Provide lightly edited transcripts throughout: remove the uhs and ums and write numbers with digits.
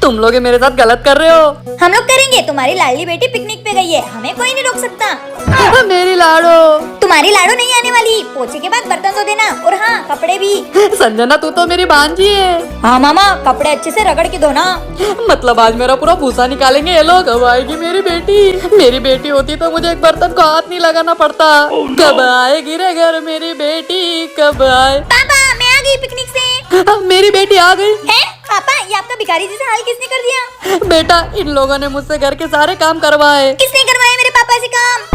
तुम लोग ये मेरे साथ गलत कर रहे हो। हम लोग करेंगे, तुम्हारी लाडली बेटी पिकनिक पे गई है, हमें कोई नहीं रोक सकता। मेरी लाडो। तुम्हारी लाडो नहीं आने वाली, पोछे के बाद बर्तन धो देना, और हाँ कपड़े भी। संजना तू तो मेरी भांजी है। हाँ मामा, कपड़े अच्छे से रगड़ के धोना। मतलब आज मेरा पूरा भूसा निकालेंगे ये लोग। कब आएगी मेरी बेटी? मेरी बेटी होती तो मुझे एक बर्तन को हाथ नहीं लगाना पड़ता। कब आएगी रे घर मेरी बेटी, कब आए? पापा मैं आ गई पिकनिक से। मेरी बेटी आ गई है? पापा ये आपका भिखारी जैसा हाल किसने कर दिया? बेटा इन लोगों ने मुझसे घर के सारे काम करवाए। किसने करवाए मेरे पापा से काम?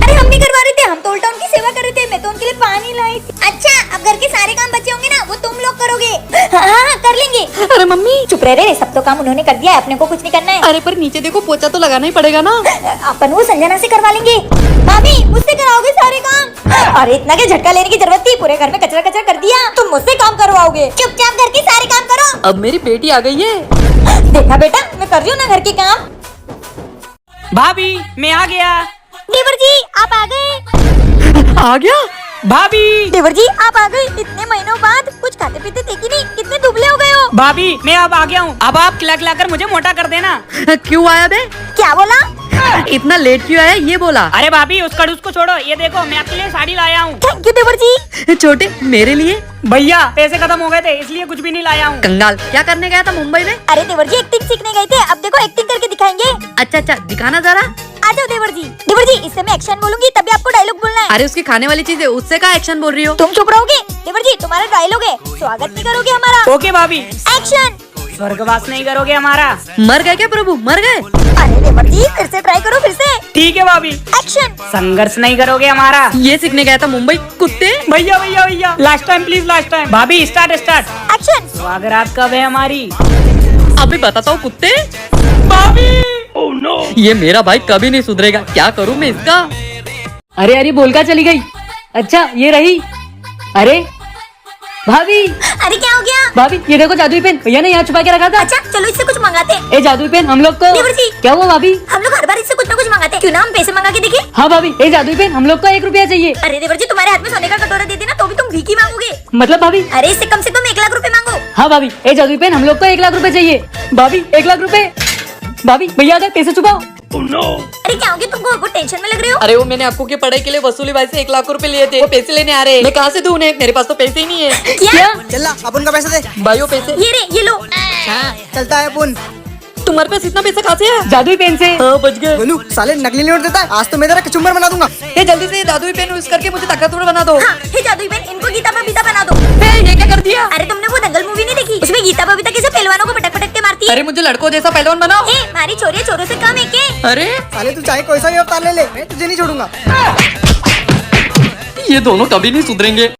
अरे हम नहीं करवा रहे थे, हम तो उल्टा उनकी सेवा कर रहे थे, मैं तो उनके लिए पानी लाई थी। अच्छा अब घर के सारे काम बचे होंगे ना, वो तुम लोग करोगे। हाँ कर लेंगे। अरे मम्मी चुप रह रे, सब तो काम उन्होंने कर दिया है, अपने को कुछ नहीं करना है। अरे पर नीचे देखो, पोछा तो लगाना ही पड़ेगा ना। अपन वो संजना से करवा लेंगे। भाभी मुझसे कराओगे सारे काम? अरे इतना के झटका लेने की जरूरत थी, पूरे घर में कचरा कचरा कर दिया, तुम मुझसे काम करवाओगे? चुपचाप घर के सारे काम करो। अब मेरी बेटी आ गई है। देखा बेटा, मैं कर रही हूँ ना घर के काम। भाभी मैं आ गया। देवर जी आप आ गए। आ गया भाभी। देवर जी आप आ गए, इतने महीनों बाद। कुछ खाते पीते थे कि नहीं, कितने दुबले हो गए हो। भाभी मैं अब आ गया हूँ, अब आप खिला मुझे मोटा कर देना। क्यों आया बे? क्या बोला? इतना लेट क्यों आया ये बोला। अरे भाभी उस खड़ूस को छोड़ो, ये देखो मैं आपके लिए साड़ी लाया हूँ। थैंक यू देवर जी। छोटे मेरे लिए? भैया पैसे खत्म हो गए थे इसलिए कुछ भी नहीं लाया हूँ। कंगाल क्या करने गया था मुंबई में? अरे देवर जी एक्टिंग सीखने गए थे, अब देखो एक्टिंग करके दिखाएंगे। अच्छा दिखाना जरा। आ जाओ देवर जी। देवर जी इससे मैं एक्शन बोलूंगी, तभी आपको डायलॉग बोलना है। अरे उसकी खाने वाली चीज है, उससे का एक्शन बोल रही हो? तुम चुप रहोगे? देवर जी तुम्हारा डायलॉग है, स्वागत नहीं करोगे हमारा। ओके भाभी। एक्शन। स्वर्गवास नहीं करोगे हमारा। मर गए क्या प्रभु, मर गए? अरे देवर जी फिर से ट्राई करो, फिर से। ठीक है भाभी। एक्शन। संघर्ष नहीं करोगे हमारा। ये सीखने गया था मुंबई कुत्ते। भैया भैया भैया last time please, last time. भाभी स्टार्ट। एक्शन। स्वागत कब है हमारी? अभी बताता हूँ कुत्ते। भाभी। ओह नो, ये मेरा भाई कभी नहीं सुधरेगा, क्या करूँ मैं इसका? अरे बोलकर चली गई। अच्छा ये रही। अरे भाभी अरे क्या हो गया? भाभी ये देखो जादुई पेन, भैया ने यहाँ छुपा के रखा था। अच्छा चलो इससे कुछ मंगाते हैं। ए जादुई पेन हम लोग को। देवर जी। क्या हुआ भाभी? हम लोग हर बार इससे कुछ ना कुछ मंगाते हैं, क्यों ना हम पैसे मंगा के देखें? हाँ भाभी ए जादुई पेन हम लोग को 1 रुपया चाहिए। अरे देवर जी तुम्हारे हाथ में सोने का कटोरा दे देना तो भी तुम भीख ही मांगोगे। मतलब भाभी? अरे इससे कम से कम 1 लाख रुपए मांगो। हाँ भाभी ए जादुई पेन हम लोग को 1 लाख रुपए चाहिए। भाभी 1 लाख रुपए। भाभी भैया आ गए, पैसे छुपाओ। अरे क्या हो गया तुमको, बहुत टेंशन में लग रहे हो। अरे वो मैंने आपको की पढ़ाई के लिए वसूली भाई से 1 लाख रुपए लिए थे, वो पैसे लेने आ रहे हैं। मैं कहाँ से दूं उन्हें, मेरे पास तो पैसे ही नहीं है। क्या? चल अपन का पैसा दे। भाई वो पैसे ये रे ये लो। हाँ चलता है अपन। तुम्हारे पास इतना पैसा कहाँ से है? जादुई पेन से। हाँ बच गए। गोलू साले नकली नोट देता है, आज तो मैं तेरा कचुम्बर बना दूंगा। ये जल्दी से जादुई पेन यूज करके मुझे ताकतवर बना दो। हाँ हे जादुई पेन, इनको गीता बबीता बना दो। ये क्या कर दिया? अरे तुमने वो दंगल मूवी नहीं देखी? उसमें गीता बबीता कैसे पहलवानों को पटक पटक के मारती है। अरे मुझे लड़कों जैसा पहलवान बनाओ। ए हमारी छोरी छोरों से कम है के? अरे साले तू चाहे कोई सा भी अवतार ले ले, मैं तुझे नहीं छोड़ूंगा। ये दोनों कभी नहीं सुधरेंगे।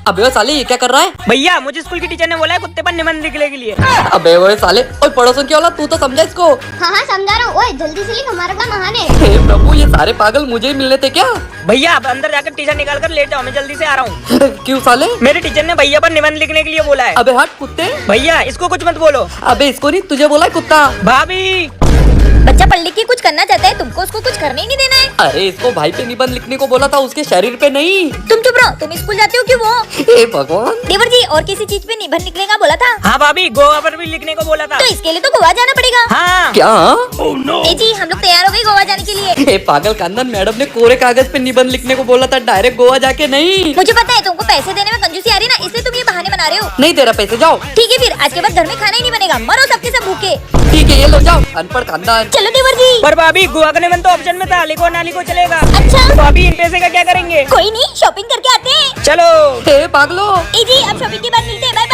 अबे वो साले ये क्या कर रहा है? भैया मुझे स्कूल की टीचर ने बोला है कुत्ते पर निबंध लिखने के लिए। अबे वो साले, और पड़ोसन की औलाद, तू तो समझा इसको। हाँ समझा रहा हूँ। ओए जल्दी से लिख, हमारा काम महान है। हे प्रभु, ये सारे पागल मुझे ही मिलने थे क्या? भैया अब अंदर जाकर टीचर निकाल कर लेट जाओ, मैं जल्दी से आ रहा हूँ। क्यों साले? मेरे टीचर ने भैया पर निबंध लिखने के लिए बोला है। अबे हट कुत्ते। भैया इसको कुछ मत बोलो। अबे इसको नहीं, तुझे बोला है कुत्ता। भाभी बच्चा पढ़ लिख के कुछ करना चाहता है, तुमको उसको कुछ करने ही नहीं देना है। अरे इसको भाई पे निबंध लिखने को बोला था, उसके शरीर पे नहीं। तुम चुप रहो, तुम स्कूल जाते हो क्यों? वो हे भगवान। देवर जी और किसी चीज पे निबंध लिखने का बोला था? हाँ भाभी गोवा पर भी लिखने को बोला था। तो इसके लिए तो गोवा जाना पड़ेगा। हाँ क्या? ए जी हम लोग तैयार हो गए गोवा जाने के लिए। हे पागल कांदन, मैडम ने कोरे कागज पे निबंध लिखने को बोला था, डायरेक्ट गोवा जाके नहीं। मुझे पता है तुमको पैसे देने में कंजूसी आ रही है ना, इसलिए तुम ये बहाने बना रहे हो। नहीं दे रहा पैसे, जाओ। ठीक है फिर आज के बाद घर में खाना ही नहीं बनेगा, मरो सबके सब भूखे। ठीक है ये लो, जाओ अनपढ़ खानदान। चलो देवर जी। पर भाभी गोवा का निबंध तो ऑप्शन में था, लिखो ना लिखो चलेगा। अच्छा भाभी इन पैसे का क्या करेंगे? कोई नहीं, शॉपिंग करके आते हैं। चलो। हे पागलो। ए जी अब शॉपिंग के बाद मिलते हैं, बाय